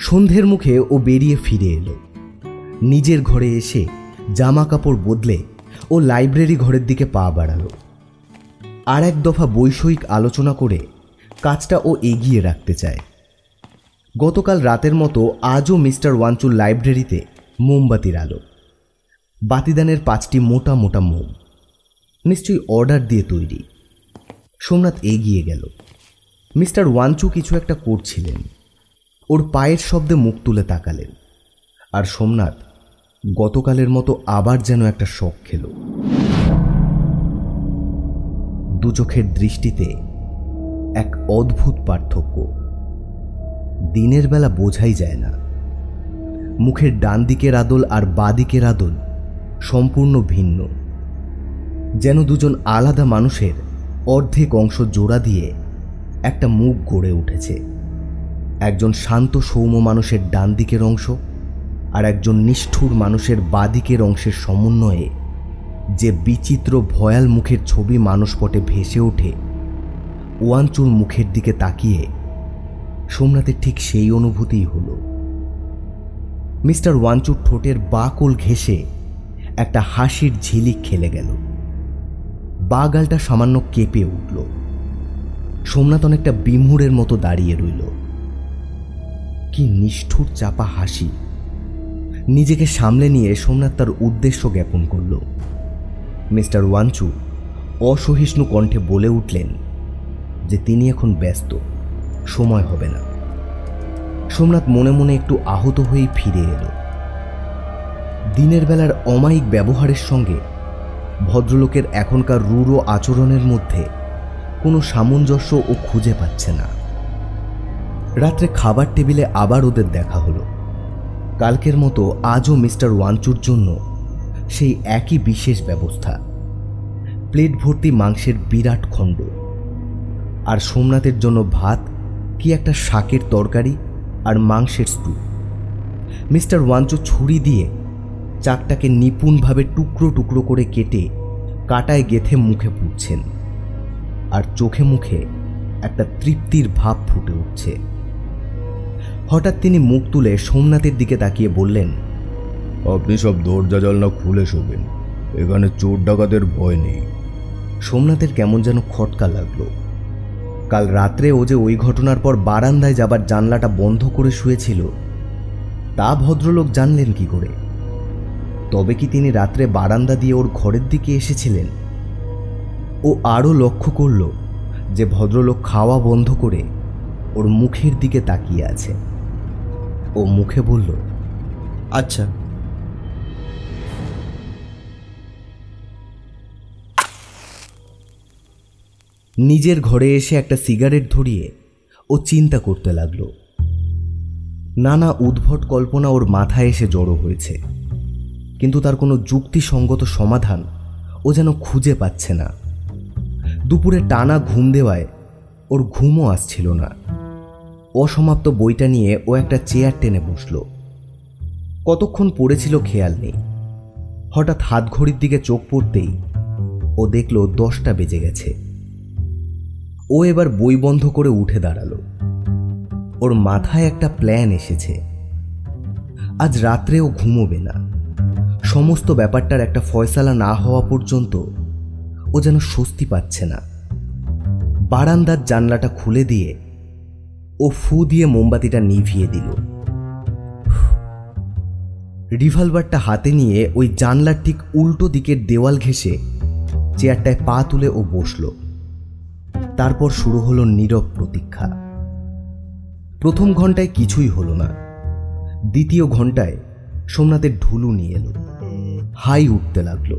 সন্ধ্যের মুখে ও বেরিয়ে ফিরে এলো। নিজের ঘরে এসে জামা কাপড় বদলে ও লাইব্রেরি ঘরের দিকে পা বাড়ালো। আর এক দফা বৈষয়িক আলোচনা করে কাজটা ও এগিয়ে রাখতে চায়। গতকাল রাতের মতো আজও মিস্টার ওয়াঞ্চুর লাইব্রেরিতে মোমবাতির আলো, বাতিদানের 5টি মোটা মোটা মোম, নিশ্চয়ই অর্ডার দিয়ে তৈরি। সোমনাথ এগিয়ে গেল। মিস্টার ওয়াঞ্চু কিছু একটা করছিলেন। ওর পায়ের শব্দে মুখ তুলে তাকালেন, আর সোমনাথ গতকালের মতো আবার যেন একটা শক খেল। দু চোখের দৃষ্টিতে এক অদ্ভুত পার্থক্য। দিনের বেলা বোঝাই যায় না। মুখের ডান দিকের আদল আর বাঁ দিকের আদল সম্পূর্ণ ভিন্ন, যেন দুজন আলাদা মানুষের অর্ধেক অংশ জোড়া দিয়ে একটা মুখ গড়ে উঠেছে। একজন শান্ত সৌম্য মানুষের ডান দিকের অংশ আর একজন নিষ্ঠুর মানুষের বাঁ দিকের অংশের সমন্বয়ে যে বিচিত্র ভয়াল মুখের ছবি মানসপটে ভেসে ওঠে, ওয়াঞ্চুর মুখের দিকে তাকিয়ে সোমনাথের ঠিক সেই অনুভূতিই হলো। মিস্টার ওয়াঞ্চুর ঠোঁটের বাঁ কোল ঘেঁষে একটা হাসির ঝিলিক খেলে গেল। বাঁ গালটা সামান্য কেঁপে উঠল। সোমনাথ অনেকটা বিমূঢ়ের মতো দাঁড়িয়ে রইল। কি নিষ্ঠুর চাপা হাসি! নিজেকে সামলে নিয়ে সোমনাথ তার উদ্দেশ্য জ্ঞাপন করল। মিস্টার ওয়াঞ্চু অসহিষ্ণু কণ্ঠে বলে উঠলেন যে তিনি এখন ব্যস্ত, সময় হবে না। সোমনাথ মনে মনে একটু আহত হয়েই ফিরে এলো। দিনের বেলার অমায়িক ব্যবহারের সঙ্গে ভদ্রলোকের এখনকার রূঢ় আচরণের মধ্যে কোনো সামঞ্জস্য ও খুঁজে পাচ্ছে না। রাত্রে খাবার টেবিলে আবার ওদের দেখা হলো। কালকের মতো আজও মিস্টার ওয়াঞ্চুর জন্য সেই একই বিশেষ ব্যবস্থা, প্লেট ভর্তি মাংসের বিরাট খণ্ড, আর সোমনাথের জন্য ভাত, কি একটা শাকের তরকারি আর মাংসের স্টু। মিস্টার ওয়াঞ্চু ছুরি দিয়ে চাকটাকে নিপুণভাবে টুকরো টুকরো করে কেটে কাটায় গেঁথে মুখে পুড়ছেন, আর চোখে মুখে একটা তৃপ্তির ভাব ফুটে উঠছে। হঠাৎ তিনি মুখ তুলে সোমনাথের দিকে তাকিয়ে বললেন, আপনি সব দরজা জানলা খুলে শোবেন, এখানে চোর ডাকাতের ভয় নেই। সোমনাথের কেমন যেন খটকা লাগলো। কাল রাত্রে ও যে ওই ঘটনার পর বারান্দায় যাবার জানলাটা বন্ধ করে শুয়েছিল, তা ভদ্রলোক জানলেন কি করে? তবে কি তিনি রাত্রে বারান্দা দিয়ে ওর ঘরের দিকে এসেছিলেন? ও আরও লক্ষ্য করল যে ভদ্রলোক খাওয়া বন্ধ করে ওর মুখের দিকে তাকিয়ে আছে। ও মুখে বলল, আচ্ছা। নিজের ঘরে এসে একটা সিগারেট ধরিয়ে ও চিন্তা করতে লাগলো। নানা উদ্ভট কল্পনা ওর মাথায় এসে জড়ো হয়েছে, কিন্তু তার কোনো যুক্তিসঙ্গত সমাধান ও যেন খুঁজে পাচ্ছে না। দুপুরে টানা ঘুম দেওয়ায় ওর ঘুমও আসছিল না। অসমাপ্ত বইটা নিয়ে ও একটা চেয়ার টেনে বসল। কতক্ষণ পড়েছিল খেয়াল নেই। হঠাৎ হাতঘড়ির দিকে চোখ পড়তেই ও দেখল 10টা বেজে গেছে। ও এবার বই বন্ধ করে উঠে দাঁড়ালো। ওর মাথায় একটা প্ল্যান এসেছে। আজ রাত্রে ও ঘুমোবে না। সমস্ত ব্যাপারটার একটা ফয়সালা না হওয়া পর্যন্ত ও যেন স্বস্তি পাচ্ছে না। বারান্দার জানলাটা খুলে দিয়ে ও ফু দিয়ে মোমবাতিটা নিভিয়ে দিল। রিভলভারটা হাতে নিয়ে ওই জানলার ঠিক উল্টো দিকের দেওয়াল ঘেঁষে চেয়ারটায় পা তুলে ও বসল। তারপর শুরু হলো নীরব প্রতীক্ষা। প্রথম ঘন্টায় কিছুই হলো না। দ্বিতীয় ঘন্টায় সোমনাথের ঢুলু নিয়ে এলো, হাই উঠতে লাগলো।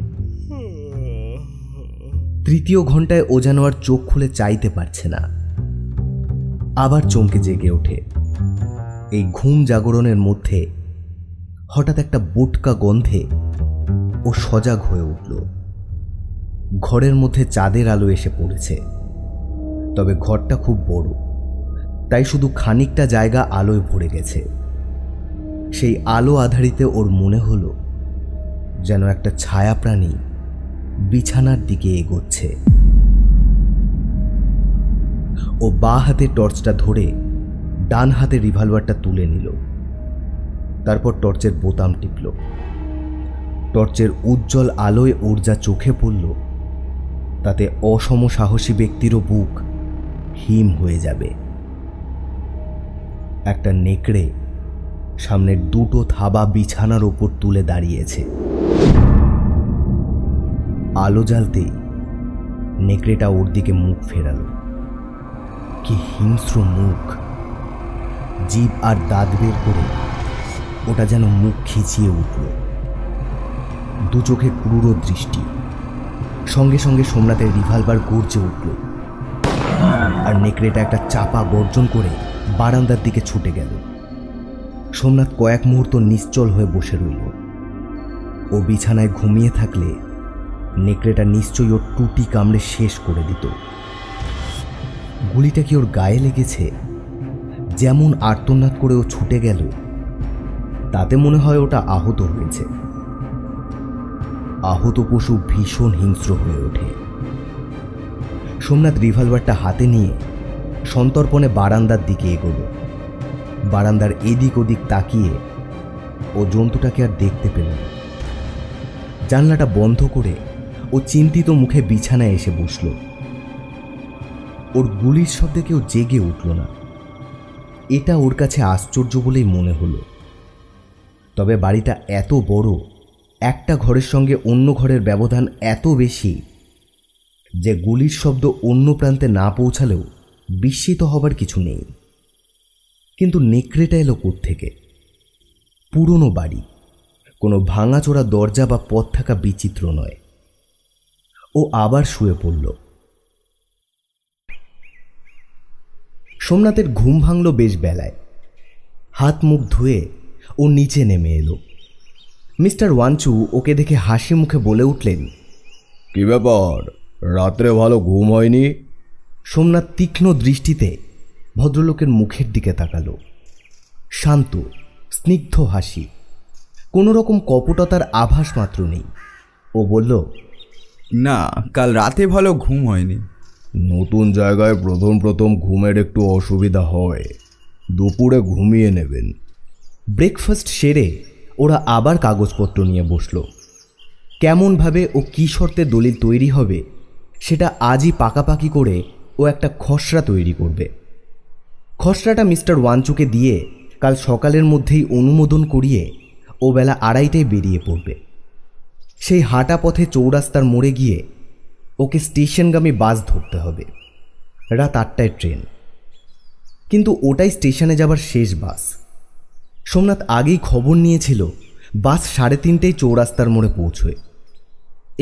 তৃতীয় ঘন্টায় ও যেন আর চোখ খুলে চাইতে পারছে না। আবার চমকে জেগে ওঠে। এই ঘুম জাগরণের মধ্যে হঠাৎ একটা বোটকা গন্ধে ও সজাগ হয়ে উঠল। ঘরের মধ্যে চাঁদের আলো এসে পড়েছে। তবে ঘরটা খুব বড়, তাই শুধু খানিকটা জায়গা আলোয় ভরে গেছে। সেই আলো আধারিতে ওর মনে হলো যেন একটা ছায়া প্রাণী বিছানার দিকে এগোচ্ছে। ও বাঁ হাতে টর্চটা ধরে ডান হাতে রিভলভারটা তুলে নিল। তারপর টর্চের বোতাম টিপল। টর্চের উজ্জ্বল আলোয় ওর যা চোখে পড়ল তাতে অসম সাহসী ব্যক্তিরও বুক হিম হয়ে যাবে। একটা নেকড়ে সামনের দুটো থাবা বিছানার ওপর তুলে দাঁড়িয়েছে। আলো জ্বালতেই নেকড়েটা ওর দিকে মুখ ফেরালো। কি হিংস্র মুখ! জিভ আর দাঁত বের করে ওটা যেন মুখ খিচিয়ে উঠল। দু চোখে ক্রূর দৃষ্টি। সঙ্গে সঙ্গে সোমনাথের রিভলভার গর্জে উঠল, আর নেকড়েটা একটা চাপা গর্জন করে বারান্দার দিকে ছুটে গেল। সোমনাথ কয়েক মুহূর্ত নিশ্চল হয়ে বসে রইল। ও বিছানায় ঘুমিয়ে থাকলে নেকড়েটা নিশ্চয়ই ওর টুটি কামড়ে শেষ করে দিত। গুলিটা কি ওর গায়ে লেগেছে? যেমন আর্তনাদ করে ও ছুটে গেল, তাতে মনে হয় ওটা আহত হয়েছে। আহত পশু ভীষণ হিংস্র হয়ে ওঠে। সোমনাথ রিভলভারটা হাতে নিয়ে সন্তর্পণে বারান্দার দিকে এগোল। বারান্দার এদিক ওদিক তাকিয়ে ও জন্তুটাকে আর দেখতে পেল না। জানলাটা বন্ধ করে ও চিন্তিত মুখে বিছানায় এসে বসল। ওর গুলির শব্দে কেউ জেগে উঠল না। এটা ওর কাছে আশ্চর্য বলেই মনে হলো। তবে বাড়িটা এত বড়, একটা ঘরের সঙ্গে অন্য ঘরের ব্যবধান এত বেশি যে গুলির শব্দ অন্য প্রান্তে না পৌঁছালেও বিস্মিত হবার কিছু নেই। কিন্তু নেকড়েটা এলো কোত্থেকে? পুরনো বাড়ি, কোনো ভাঙাচোরা দরজা বা পথ থাকা বিচিত্র নয়। ও আবার শুয়ে পড়ল। সোমনাথের ঘুম ভাঙল বেশ বেলায়। হাত মুখ ধুয়ে ও নিচে নেমে এলো। মিস্টার ওয়াঞ্চু ওকে দেখে হাসি মুখে বলে উঠলেন, কি ব্যাপার, রাত্রে ভালো ঘুম হয়নি? সোমনাথ তীক্ষ্ণ দৃষ্টিতে ভদ্রলোকের মুখের দিকে তাকালো। শান্ত স্নিগ্ধ হাসি, কোনো রকম কপটতার আভাস মাত্র নেই। ও বলল, না, কাল রাতে ভালো ঘুম হয়নি। নতুন জায়গায় প্রথম প্রথম ঘুমের একটু অসুবিধা হয়, দুপুরে ঘুমিয়ে নেবেন। ব্রেকফাস্ট সেরে ওরা আবার কাগজপত্র নিয়ে বসল। কেমনভাবে ও কী শর্তে দলিল তৈরি হবে সেটা আজই পাকাপাকি করে ও একটা খসড়া তৈরি করবে। খসড়াটা মিস্টার ওয়াঞ্চুকে দিয়ে কাল সকালের মধ্যেই অনুমোদন করিয়ে ও বেলা 2:30টায় বেরিয়ে পড়বে। সেই হাঁটা পথে চৌরাস্তার মোড়ে গিয়ে ওকে স্টেশনগামী বাস ধরতে হবে। রাত 8টায় ট্রেন, কিন্তু ওটাই স্টেশনে যাবার শেষ বাস। সোমনাথ আগেই খবর নিয়েছিল বাস 3:30টায় চৌরাস্তার মোড়ে পৌঁছয়।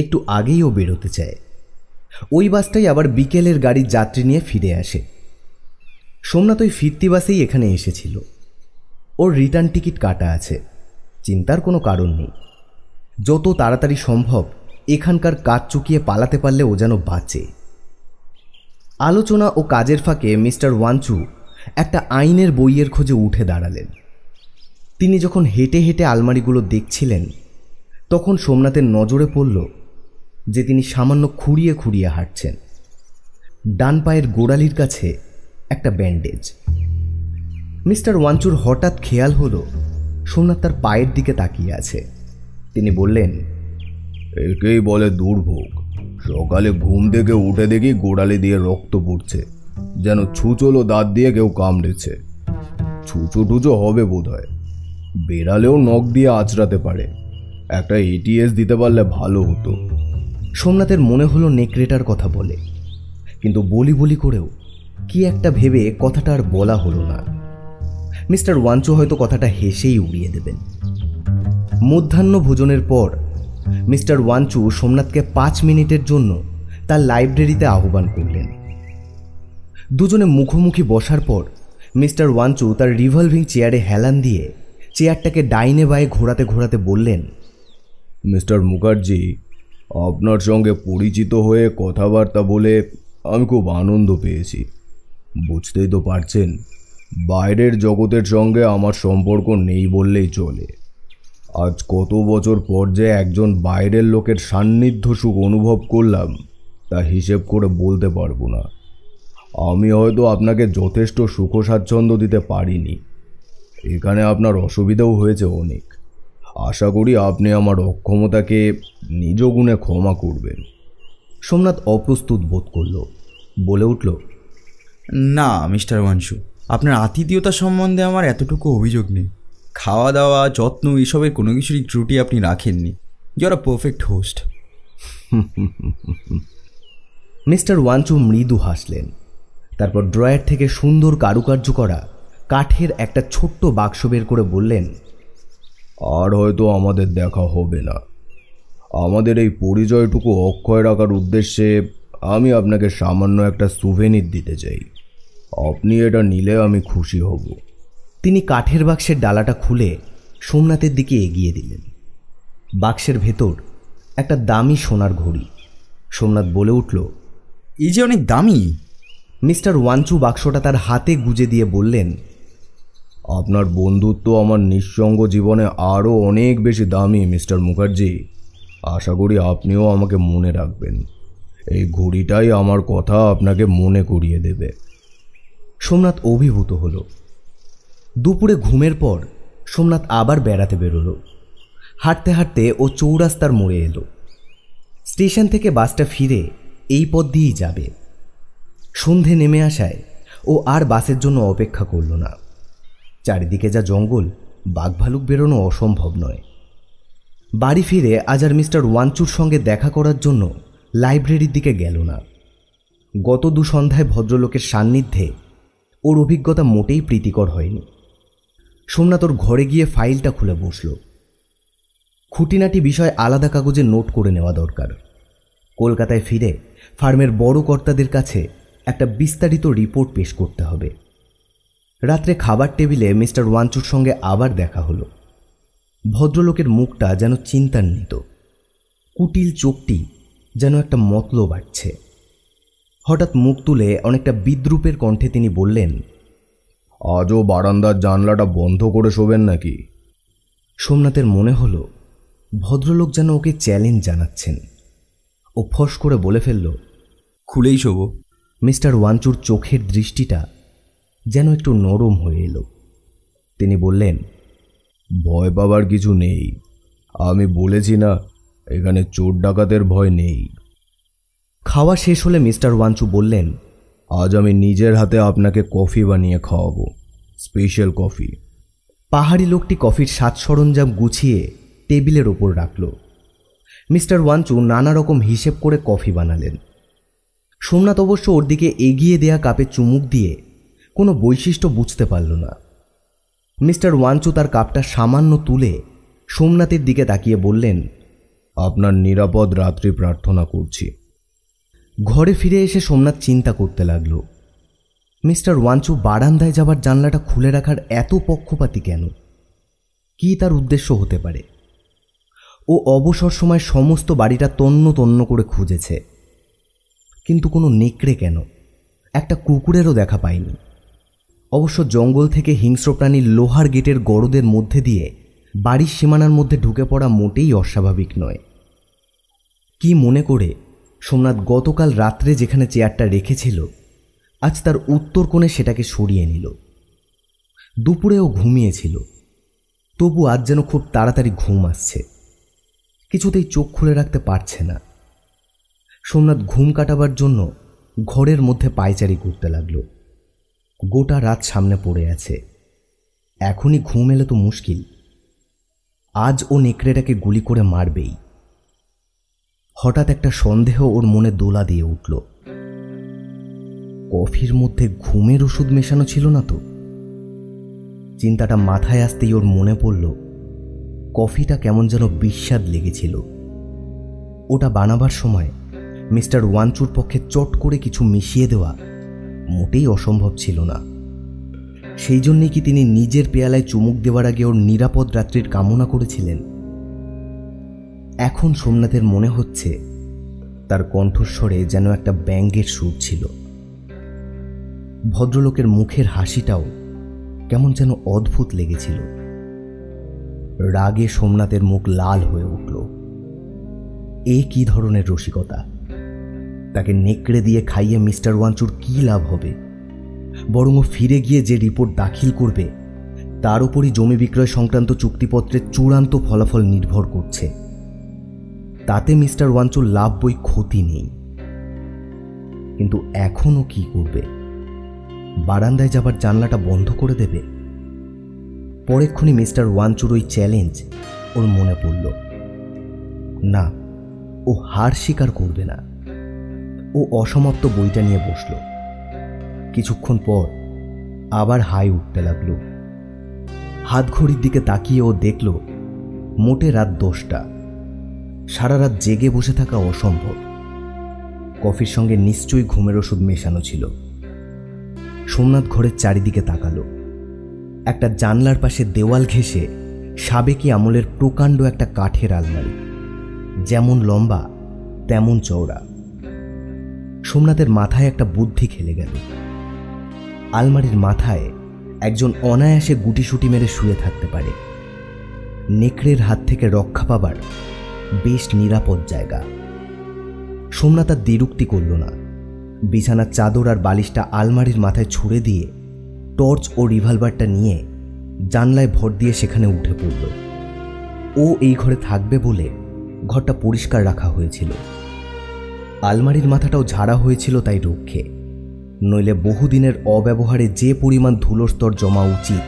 একটু আগেই ও বেরোতে চায়। ওই বাসটাই আবার বিকেলের গাড়ির যাত্রী নিয়ে ফিরে আসে। সোমনাথ ওই ফিরতি বাসেই এখানে এসেছিল। ওর রিটার্ন টিকিট কাটা আছে, চিন্তার কোনো কারণ নেই। যত তাড়াতাড়ি সম্ভব এখানকার কাজ চুকিয়ে পালাতে পারলে ও যেন বাঁচে। আলোচনা ও কাজের ফাঁকে মিস্টার ওয়াঞ্চু একটা আইনের বইয়ের খোঁজে উঠে দাঁড়ালেন। তিনি যখন হেঁটে হেঁটে আলমারিগুলো দেখছিলেন, তখন সোমনাথের নজরে পড়ল যে তিনি সামান্য খুঁড়িয়ে খুঁড়িয়ে হাঁটছেন। ডান পায়ের গোড়ালির কাছে একটা ব্যান্ডেজ। মিস্টার ওয়াঞ্চুর হঠাৎ খেয়াল হলো সোমনাথ তার পায়ের দিকে তাকিয়ে আছে। তিনি বললেন, একেই বলে দুর্ভোগ। সকালে ঘুম থেকে উঠে দেখি গোড়ালি দিয়ে রক্ত পড়ছে, যেন ছুঁচলো দাঁত দিয়ে কেউ কামড়েছে। ছুঁচো টুচো হবে বোধ হয়, বেড়ালেও নখ দিয়ে আঁচড়াতে পারে। একটা এটিএস দিতে পারলে ভালো হতো। সোমনাথের মনে হলো নেকড়েটার কথা বলে, কিন্তু বলি বলি করেও কি একটা ভেবে কথাটা আর বলা হলো না। মিস্টার ওয়াঞ্চু হয়তো কথাটা হেসেই উড়িয়ে দেবেন। মধ্যাহ্ন ভোজনের পর মিস্টার ওয়াঞ্চু সোমনাথকে 5 মিনিটের জন্য তার লাইব্রেরিতে আহ্বান করলেন। দুজনে মুখোমুখি বসার পর মিস্টার ওয়াঞ্চু তার রিভলভিং চেয়ারে হেলান দিয়ে চেয়ারটাকে ডাইনে বায়ে ঘোরাতে ঘোরাতে বললেন, মিস্টার মুখার্জি, আপনার সঙ্গে পরিচিত হয়ে কথাবার্তা বলে আমি খুব আনন্দ পেয়েছি। বুঝতেই তো পারছেন, বাইরের জগতের সঙ্গে আমার সম্পর্ক নেই বললেই চলে। আজ কত বছর পর যে একজন বাইরের লোকের সান্নিধ্য সুখ অনুভব করলাম তা হিসেব করে বলতে পারবো না। আমি হয়তো আপনাকে যথেষ্ট সুখ স্বাচ্ছন্দ্য দিতে পারিনি। এখানে আপনার অসুবিধাও হয়েছে অনেক। আশা করি আপনি আমার অক্ষমতাকে নিজ গুণে ক্ষমা করবেন। সোমনাথ অপ্রস্তুত বোধ করল, বলে উঠল, না মিস্টার ওয়ানশু, আপনার আতিথেয়তা সম্বন্ধে আমার এতটুকু অভিযোগ নেই। খাওয়া দাওয়া, যত্ন, এসবের কোনো কিছুরই ত্রুটি আপনি রাখেননি। You are a perfect host. Mister Wanchoo মৃদু হাসলেন। তারপর ড্রয়ার থেকে সুন্দর কারুকার্য করা কাঠের একটা ছোট্ট বাক্স বের করে বললেন, আর হয়তো আমাদের দেখা হবে না। আমাদের এই পরিচয়টুকু অক্ষয় রাখার উদ্দেশ্যে আমি আপনাকে সামান্য একটা সুভেনির দিতে চাই। আপনি এটা নিলে আমি খুশি হব। তিনি কাঠের বাক্সের ডালাটা খুলে সোমনাথের দিকে এগিয়ে দিলেন। বাক্সের ভেতর একটা দামি সোনার ঘড়ি। সোমনাথ বলে উঠল, এই যে অনেক দামি। মিস্টার ওয়ানচু বাক্সটা তার হাতে গুজে দিয়ে বললেন, আপনার বন্ধুত্ব আমার নিঃসঙ্গ জীবনে আরও অনেক বেশি দামি মিস্টার মুখার্জি। আশা করি আপনিও আমাকে মনে রাখবেন। এই ঘড়িটাই আমার কথা আপনাকে মনে করিয়ে দেবে। সোমনাথ অভিভূত হল। দুপুরে ঘুমের পর সোমনাথ আবার বেড়াতে বেরোল। হাঁটতে হাঁটতে ও চৌরাস্তার মোড়ে এলো। স্টেশন থেকে বাসটা ফিরে এই পথ দিয়েই যাবে। সন্ধে নেমে আসায় ও আর বাসের জন্য অপেক্ষা করল না। চারিদিকে যা জঙ্গল, বাঘ ভালুক বেরোনো অসম্ভব নয়। বাড়ি ফিরে আজ আর মিস্টার ওয়ানচুর সঙ্গে দেখা করার জন্য লাইব্রেরির দিকে গেল না। গত দুসন্ধ্যায় ভদ্রলোকের সান্নিধ্যে ওর অভিজ্ঞতা মোটেই প্রীতিকর হয়নি। সোমনাথ ওর ঘরে গিয়ে ফাইলটা খুলে বসল। খুঁটিনাটি বিষয় আলাদা কাগজে নোট করে নেওয়া দরকার। কলকাতায় ফিরে ফার্মের বড় কর্তাদের কাছে একটা বিস্তারিত রিপোর্ট পেশ করতে হবে। রাত্রে খাবার টেবিলে মিস্টার ওয়ানচুর সঙ্গে আবার দেখা হলো। ভদ্রলোকের মুখটা যেন চিন্তান্বিত, কুটিল চোখটি যেন একটা মতলব বাড়ছে। হঠাৎ মুখ তুলে অনেকটা বিদ্রূপের কণ্ঠে তিনি বললেন, আজও বারান্দার জানলাটা বন্ধ করে শোবেন নাকি? সোমনাথের মনে হলো ভদ্রলোক যেন ওকে চ্যালেঞ্জ জানাচ্ছেন। ও ফস করে বলে ফেলল, খুলেই শোবো। মিস্টার ওয়ানচুর চোখের দৃষ্টিটা যেন একটু নরম হয়ে এলো। তিনি বললেন, ভয় পাবার কিছু নেই। আমি বলেছি না, এখানে চোর ডাকাতের ভয় নেই। খাওয়া শেষ হলে মিস্টার ওয়ানচু বললেন, আজ আমি নিজের হাতে আপনাকে কফি বানিয়ে খাওয়াবো, স্পেশাল কফি। পাহাড়ি লোকটি কফির সাজ সরঞ্জাম গুছিয়ে টেবিলের ওপর রাখল। মিস্টার ওয়ানচু নানা রকম হিসেব করে কফি বানালেন। সোমনাথ অবশ্য ওর দিকে এগিয়ে দেয়া কাপে চুমুক দিয়ে কোনো বৈশিষ্ট্য বুঝতে পারল না। মিস্টার ওয়ানচু তার কাপটা সামান্য তুলে সোমনাথের দিকে তাকিয়ে বললেন, আপনার নিরাপদ রাত্রি প্রার্থনা করছি। ঘরে ফিরে এসে সোমনাথ চিন্তা করতে লাগল, মিস্টার ওয়ানচু বারান্দায় যাবার জানলাটা খুলে রাখার এত পক্ষপাতী কেন? কি তার উদ্দেশ্য হতে পারে? ও অবসর সময় সমস্ত বাড়িটা তন্ন তন্ন করে খুঁজেছে, কিন্তু কোনো নেকড়ে কেন, একটা কুকুরেরও দেখা পায়নি। অবশ্য জঙ্গল থেকে হিংস্র প্রাণীর লোহার গেটের গরদের মধ্যে দিয়ে বাড়ির সীমানার মধ্যে ঢুকে পড়া মোটেই অস্বাভাবিক নয়। কি মনে করে সোমনাথ গতকাল রাত্রে যেখানে চেয়ারটা রেখেছিল আজ তার উত্তর কোণে সেটাকে সরিয়ে নিল। দুপুরেও ঘুমিয়েছিল, তবু আজ যেন খুব তাড়াতাড়ি ঘুম আসছে। কিছুতেই চোখ খুলে রাখতে পারছে না। সোমনাথ ঘুম কাটাবার জন্য ঘরের মধ্যে পায়চারি করতে লাগল। গোটা রাত সামনে পড়ে আছে, এখনই ঘুম এলে তো মুশকিল। আজ ও নেকড়েটাকে গুলি করে মারবেই। হঠাৎ একটা সন্দেহ ওর মনে দোলা দিয়ে উঠল, কফির মধ্যে ঘুমের ওষুধ মেশানো ছিল না তো? চিন্তাটা মাথায় আসতেই ওর মনে পড়ল কফিটা কেমন যেন বিস্বাদ লেগেছিল। ওটা বানাবার সময় মিস্টার ওয়ানচুর পক্ষে চট করে কিছু মিশিয়ে দেওয়া মোটেই অসম্ভব ছিল না। সেই জন্যেই কি তিনি নিজের পেয়ালায় চুমুক দেওয়ার আগে ওর নিরাপদ রাত্রির কামনা করেছিলেন? এখন সোমনাথের মনে হচ্ছে তার কণ্ঠস্বরে যেন একটা ব্যঙ্গের সুর ছিল। ভদ্রলোকের মুখের হাসিটাও কেমন যেন অদ্ভুত লেগেছিল। রাগে সোমনাথের মুখ লাল হয়ে উঠল। এ কি ধরনের রসিকতা? তাকে নেকড়ে দিয়ে খাইয়ে মিস্টার ওয়ানচুর কি লাভ হবে? বরং ও ফিরে গিয়ে যে রিপোর্ট দাখিল করবে তার উপরই জমি বিক্রয় সংক্রান্ত চুক্তিপত্রের চূড়ান্ত ফলাফল নির্ভর করছে। তাতে মিস্টার ওয়ানচুর লাভ বই ক্ষতি নেই। কিন্তু এখনও কি করবে? বারান্দায় যাবার জানলাটা বন্ধ করে দেবে? পরেক্ষণই মিস্টার ওয়ানচুর ওই চ্যালেঞ্জ ওর মনে পড়ল। না, ও হার স্বীকার করবে না। ও অসমাপ্ত বইটা নিয়ে বসল। কিছুক্ষণ পর আবার হাই উঠতে লাগলো। হাত ঘড়ির দিকে তাকিয়ে ও দেখল মোটে রাত 10টা। সারা রাত জেগে বসে থাকা অসম্ভব। কফির সঙ্গে নিশ্চয়ই ঘুমের ওষুধ মেশানো ছিল। সোমনাথ ঘরের চারিদিকে তাকালো। একটা জানলার পাশে দেওয়াল ঘেঁষে সাবেকি আমলের প্রকাণ্ড একটা কাঠের আলমারি, যেমন লম্বা তেমন চওড়া। সোমনাথের মাথায় একটা বুদ্ধি খেলে গেল। আলমারির মাথায় একজন অনায়াসে গুটিসুটি মেরে শুয়ে থাকতে পারে। নেকড়ের হাত থেকে রক্ষা পাবার বেশ নিরাপদ জায়গা। সোমনাথ আর দ্বিরুক্তি করল না। বিছানার চাদর আর বালিশটা আলমারির মাথায় ছুঁড়ে দিয়ে টর্চ ও রিভলভারটা নিয়ে জানলায় ভর দিয়ে সেখানে উঠে পড়ল। ও এই ঘরে থাকবে বলে ঘরটা পরিষ্কার রাখা হয়েছিল। আলমারির মাথাটাও ঝাড়া হয়েছিল তাই রক্ষে, নইলে বহুদিনের অব্যবহারে যে পরিমাণ ধুলোর স্তর জমা উচিত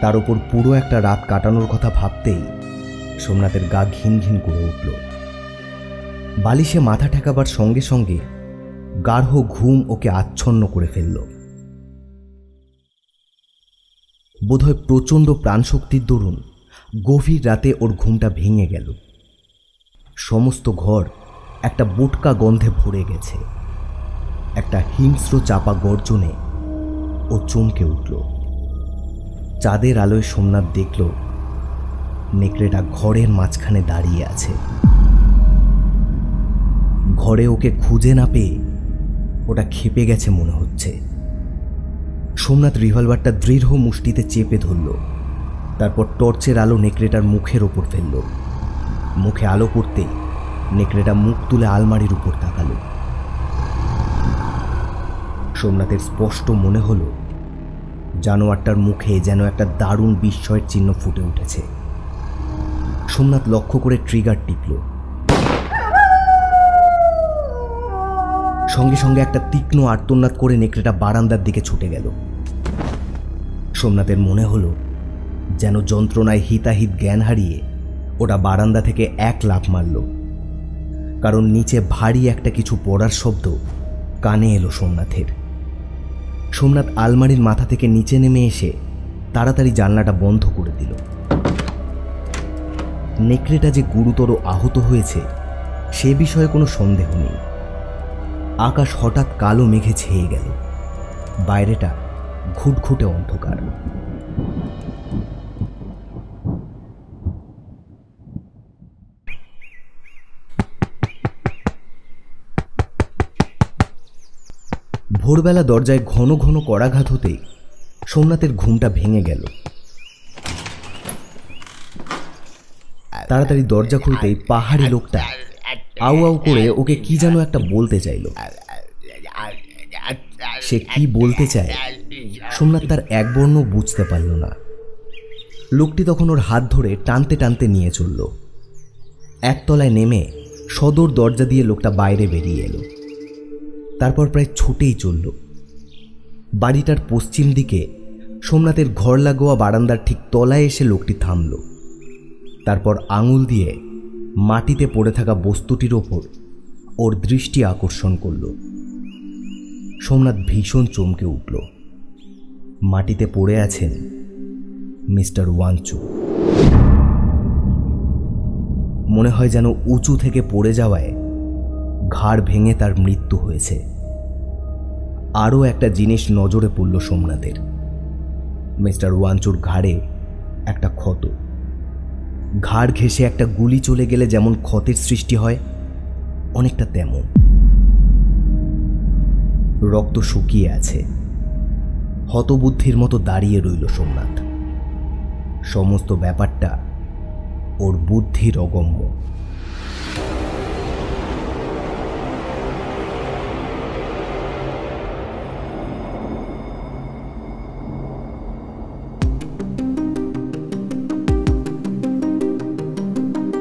তার উপর পুরো একটা রাত কাটানোর কথা ভাবতেই সোমনাথের গা ঘিন ঘিন করে উঠল। বালিশে মাথা ঠেকাবার সঙ্গে সঙ্গে গাঢ় ঘুম ওকে আচ্ছন্ন করে ফেলল। বোধহয় প্রচণ্ড প্রাণশক্তির দরুন গভীর রাতে ওর ঘুমটা ভেঙে গেল। সমস্ত ঘর একটা বোটকা গন্ধে ভরে গেছে। একটা হিংস্র চাপা গর্জনে ও চমকে উঠল। চাঁদের আলোয় সোমনাথ দেখল নেকড়েটা ঘরের মাঝখানে দাঁড়িয়ে আছে। ঘরে ওকে খুঁজে না পেয়ে ওটা খেপে গেছে মনে হচ্ছে। সোমনাথ রিভলভারটা দৃঢ় মুষ্টিতে চেপে ধরল। তারপর টর্চের আলো নেকড়েটার মুখের ওপর ফেলল। মুখে আলো পড়তেই নেকড়েটা মুখ তুলে আলমারির উপর তাকালো। সোমনাথের স্পষ্ট মনে হলো জানোয়ারটার মুখে যেন একটা দারুণ বিস্ময়ের চিহ্ন ফুটে উঠেছে। সোমনাথ লক্ষ্য করে ট্রিগার টিপল। সঙ্গে সঙ্গে একটা তীক্ষ্ণ আর্তনাদ করে নেকড়েটা বারান্দার দিকে ছুটে গেল। সোমনাথের মনে হলো যেন যন্ত্রণায় হিতাহিত জ্ঞান হারিয়ে ওটা বারান্দা থেকে এক লাফ মারল। কারণ নিচে ভারী একটা কিছু পড়ার শব্দ কানে এলো সোমনাথের। সোমনাথ আলমারির মাথা থেকে নিচে নেমে এসে তাড়াতাড়ি জানলাটা বন্ধ করে দিল। নেকড়েটা যে গুরুতর আহত হয়েছে সে বিষয়ে কোনো সন্দেহ নেই। আকাশ হঠাৎ কালো মেঘে ছেয়ে গেল। বাইরেটা ঘুটঘুটে অন্ধকার। ভোরবেলা দরজায় ঘন ঘন করাঘাত হতেই সোমনাথের ঘুমটা ভেঙে গেল। তাড়াতাড়ি দরজা খুলতেই পাহাড়ি লোকটা আউ আউ করে ওকে কি যেন একটা বলতে চাইল। সে কি বলতে চায় সোমনাথ তার এক বর্ণ বুঝতে পারল না। লোকটি তখন ওর হাত ধরে টানতে টানতে নিয়ে চলল। একতলায় নেমে সদর দরজা দিয়ে লোকটা বাইরে বেরিয়ে এলো। তারপর প্রায় ছুটেই চলল। বাড়িটার পশ্চিম দিকে সোমনাথের ঘর লাগোয়া বারান্দার ঠিক তলায় এসে লোকটি থামল। তারপর আঙুল দিয়ে মাটিতে পড়ে থাকা বস্তুটির ওপর ওর দৃষ্টি আকর্ষণ করল। সোমনাথ ভীষণ চমকে উঠল। মাটিতে পড়ে আছেন মিস্টার ওয়ানচু। মনে হয় যেন উঁচু থেকে পড়ে যাওয়ায় ঘাড় ভেঙে তার মৃত্যু হয়েছে। আরও একটা জিনিস নজরে পড়ল সোমনাথের। মিস্টার ওয়ানচুর ঘাড়ে একটা ক্ষত। ঘাড় ঘেঁষে একটা গুলি চলে গেলে যেমন ক্ষতের সৃষ্টি হয় অনেকটা তেমন। রক্ত শুকিয়ে আছে। হতবুদ্ধির মতো দাঁড়িয়ে রইল সোমনাথ। সমস্ত ব্যাপারটা ওর বুদ্ধির অগম্য।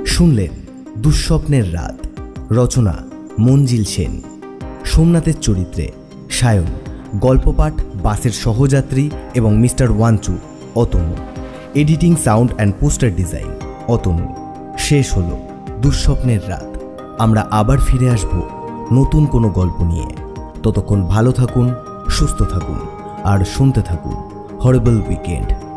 শুনলেন দুঃস্বপ্নের রাত, রচনা মঞ্জিল সেন, সোমনাথের চরিত্রে সায়ন, গল্পপাঠ বাসের সহযাত্রী এবং mister Wanchoo Atanu, editing, sound and poster design Atanu. শেষ হলো দুঃস্বপ্নের রাত। আমরা আবার ফিরে আসব নতুন কোনো গল্প নিয়ে। ততক্ষণ ভালো থাকুন, সুস্থ থাকুন আর শুনতে থাকুন হরিবল উইকেন্ড।